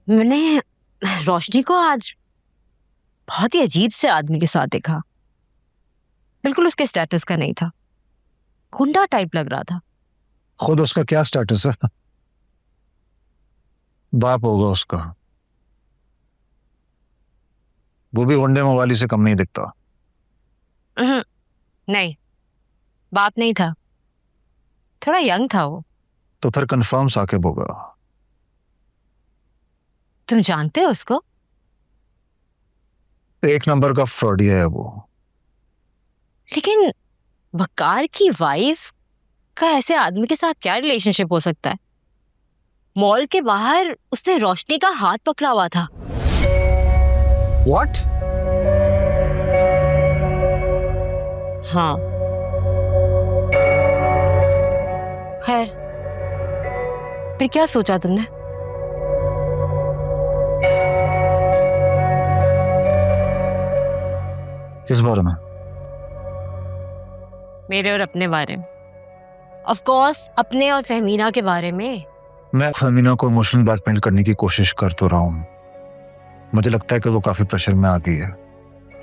मैंने रोशनी को आज बहुत ही अजीब से आदमी के साथ देखा। बिल्कुल उसके स्टेटस का नहीं था, गुंडा टाइप लग रहा था। खुद उसका क्या स्टेटस है? बाप होगा उसका। वो भी गुंडे मवाली से कम नहीं दिखता। नहीं, बाप नहीं था, थोड़ा यंग था वो। तो फिर कंफर्म साकिब होगा। तुम जानते हो उसको? एक नंबर का फ्रॉडिया है वो। लेकिन वकार की वाइफ का ऐसे आदमी के साथ क्या रिलेशनशिप हो सकता है? मॉल के बाहर उसने रोशनी का हाथ पकड़ा हुआ था। What? हाँ, खैर, फिर क्या सोचा तुमने? किस बारे में? मेरे और अपने बारे में। ऑफ कोर्स अपने और फहमीना के बारे में। मैं फहमीना को इमोशनल ब्लैकमेल करने की कोशिश कर तो रहा हूँ। मुझे लगता है कि वो काफी प्रेशर में आ गई है।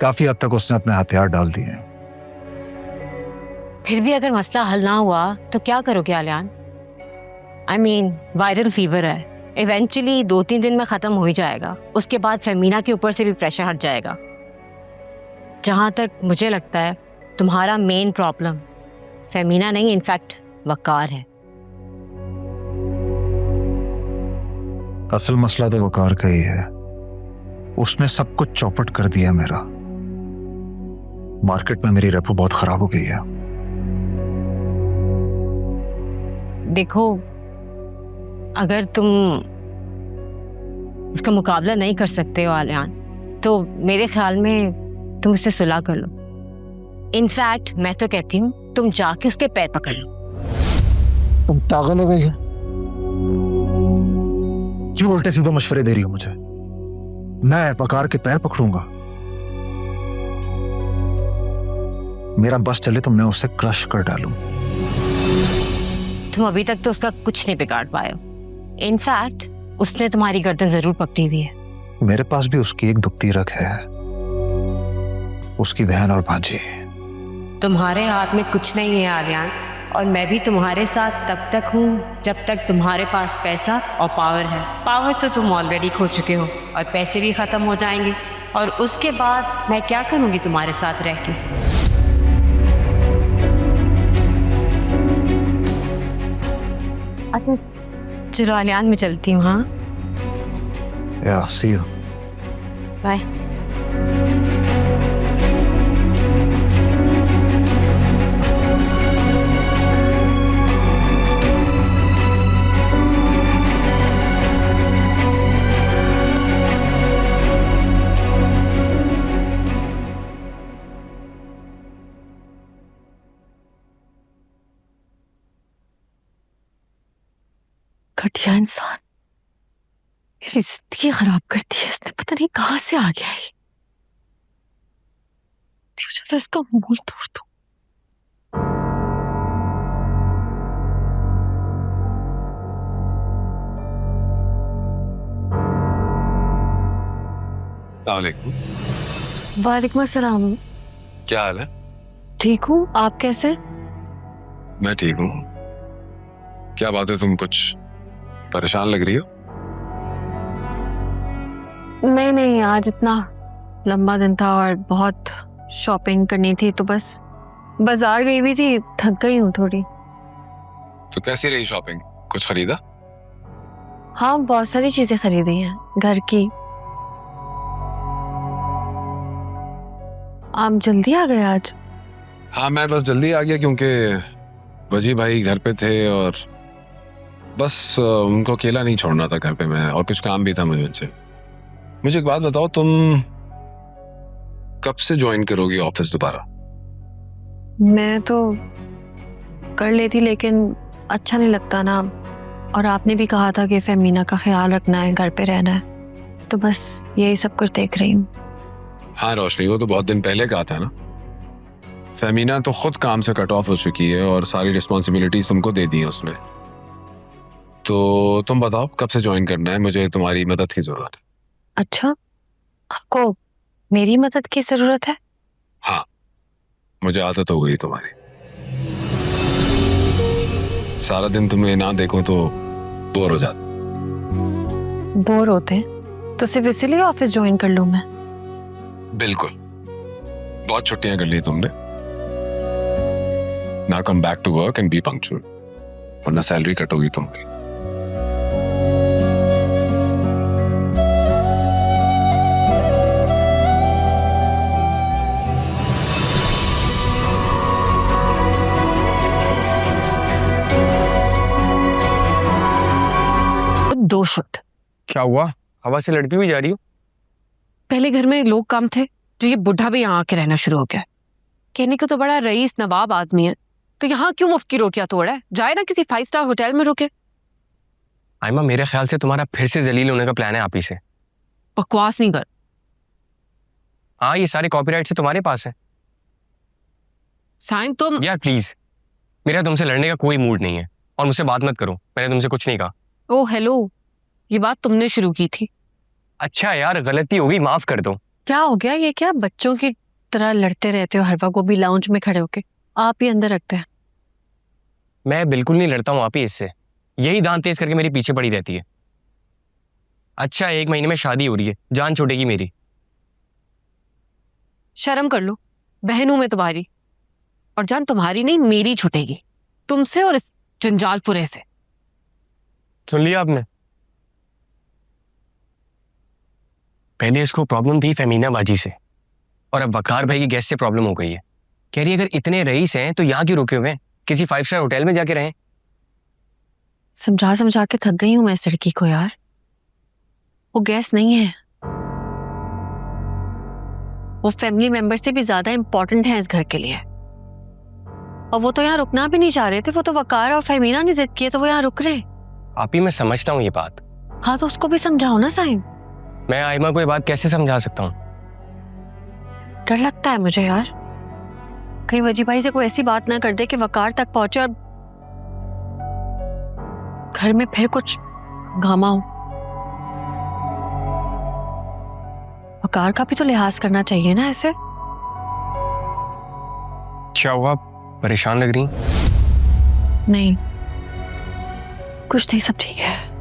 काफी हद तक उसने अपने हथियार डाल दिए हैं। फिर भी अगर मसला हल ना हुआ तो क्या करोगे Aliyan? I mean, viral fever है, इवेंचुअली 2-3 दिन में खत्म हो ही जाएगा। उसके बाद फहमीना के ऊपर से भी प्रेशर हट जाएगा। जहां तक मुझे लगता है तुम्हारा मेन प्रॉब्लम फहमीना नहीं, इनफैक्ट वकार है। असल मसला तो वकार का ही है। उसने सब कुछ चौपट कर दिया मेरा। मार्केट में मेरी रेपो बहुत खराब हो गई है। देखो, अगर तुम उसका मुकाबला नहीं कर सकते हो आलियान, तो मेरे ख्याल में तुम उससे सुलह कर लो। इनफैक्ट मैं तो कहती हूँ तुम जाके उसके पैर पकड़ लो। तुम पागल हो गई हो? क्यों उल्टे सीधे मशवरे दे रही हो मुझे? मैं वकार के पैर पकड़ूंगा? मेरा बस चले तो मैं उसे क्रश कर डालूं। तुम अभी तक तो उसका कुछ नहीं बिगाड़ पाए हो। इनफैक्ट उसने तुम्हारी गर्दन जरूर पकड़ी हुई है। मेरे पास भी उसकी एक दुखती रग है, उसकी बहन और भांजी। तुम्हारे हाथ में कुछ नहीं है आलियान, और मैं भी तुम्हारे साथ तब तक हूँ जब तक तुम्हारे पास पैसा और पावर है। पावर तो तुम ऑलरेडी खो चुके हो और पैसे भी खत्म हो जाएंगे, और उसके बाद मैं क्या करूँगी तुम्हारे साथ रह के? अच्छा चलो आलियान, मैं चलती हूँ। हाँ, Yeah, see you. बाय। घटिया इंसान, मेरी जिंदगी खराब कर दी है इसने। पता नहीं कहां से आ गया है। सोचा इसका मुंह तोड़ दूं। अस्सलामुअलैकुम। वालेकुम अस्सलाम। क्या हाल है? ठीक हूँ, आप कैसे? मैं ठीक हूँ। क्या बात है, तुम कुछ परेशान लग रही हो? नहीं नहीं, आज इतना लंबा दिन था और बहुत शॉपिंग करनी थी, तो बस बाजार गई हुई थी, थक गई हूँ थोड़ी। तो कैसी रही शॉपिंग? कुछ खरीदा? हाँ, बहुत सारी चीजें खरीदी हैं घर की। आप जल्दी आ गए आज? हाँ, मैं बस जल्दी आ गया क्योंकि वजी भाई घर पे थे और बस उनको अकेला नहीं छोड़ना था घर पे मैं, और कुछ काम भी था मुझे उनसे। मुझे एक बात बताओ, तुम कब से ज्वाइन करोगी ऑफिस दोबारा? मैं तो कर लेती, लेकिन अच्छा नहीं लगता ना, और आपने भी कहा था कि फहमीना का ख्याल रखना है, घर पे रहना है, तो बस यही सब कुछ देख रही हूँ। हाँ रोशनी, वो तो बहुत दिन पहले कहा था ना। फहमीना तो खुद काम से कट ऑफ हो चुकी है और सारी रिस्पॉन्सिबिलिटीज तुमको दे दी है उसने। तो तुम बताओ कब से ज्वाइन करना है? मुझे तुम्हारी मदद की जरूरत है। अच्छा, आपको मेरी मदद की जरूरत है? हाँ, मुझे आदत हो गई तुम्हारी। सारा दिन तुम्हें ना देखूं तो बोर हो जाता। बोर होते हैं तो सिर्फ इसीलिए ऑफिस ज्वाइन कर लूं मैं? बिल्कुल, बहुत छुट्टियां कर ली तुमने। ना come back to work and be punctual, वरना सैलरी कट होगी तुम्हारी। दो शुद्ध। क्या हुआ? हवा से लड़ती हुई जा रही हो? पहले घर में लोग कम थे, जो ये बुढ़ा भी यहाँ आके रहना शुरू हो गया। कहने को तो बड़ा रईस नवाब आदमी है, तो यहाँ क्यों मुफ्त की रोटियां तोड़ा है? जाए ना किसी 5 स्टार होटल में रुके। आयमा, मेरे ख्याल से तुम्हारा फिर से जलील होने का प्लान है आप ही से। बकवास नहीं कर। हाँ, ये सारे कॉपीराइट से तुम्हारे पास है। साइन तुम यार प्लीज, मेरा तुमसे लड़ने का कोई मूड नहीं है और मुझसे बात मत करो, मैंने तुमसे कुछ नहीं कहा। ओ हेलो, ये बात तुमने शुरू की थी। अच्छा यार, गलती हो गई, माफ कर दो। क्या हो गया? ये क्या बच्चों की तरह लड़ते रहते हो हर वक्त, वो भी लाउंज में खड़े होके? आप ही अंदर रखते हैं। मैं बिल्कुल नहीं लड़ता हूँ आप ही इससे, यही दांत तेज करके मेरे पीछे पड़ी रहती है। अच्छा, 1 महीने में शादी हो रही है, जान छूटेगी मेरी। शर्म कर लो, बहन हूं मैं तुम्हारी, और जान तुम्हारी नहीं मेरी छूटेगी, तुमसे और इस जंजालपुरे से। सुन लिया आपने? पहले इसको प्रॉब्लम थी फेमीना बाजी से, और अब वकार भाई की गैस से प्रॉब्लम हो गई है। कह रही है अगर इतने रईस हैं तो यहाँ क्यों रुके हुए हैं, किसी 5 स्टार होटल में जाके रहें। समझा समझा के थक गई हूं मैं इस लड़की को यार। वो गैस नहीं है, वो फैमिली मेंबर से भी ज्यादा इंपॉर्टेंट है इस घर के लिए। और वो तो यहाँ रुकना भी नहीं चाह रहे थे, वो तो वकार और फेमीना ने जिद किए तो वो यहाँ रुक रहे। आप ही, मैं समझता हूँ ये बात। हाँ तो उसको भी समझाओ ना साइन। मैं आयमा को ये बात कैसे समझा सकता हूँ? डर लगता है मुझे यार, कहीं वजी भाई से कोई ऐसी बात ना कर दे कि वकार तक पहुंचे और घर में फिर कुछ गामा हो। वकार का भी तो लिहाज करना चाहिए ना ऐसे। क्या हुआ, परेशान लग रही? नहीं कुछ नहीं, सब ठीक है।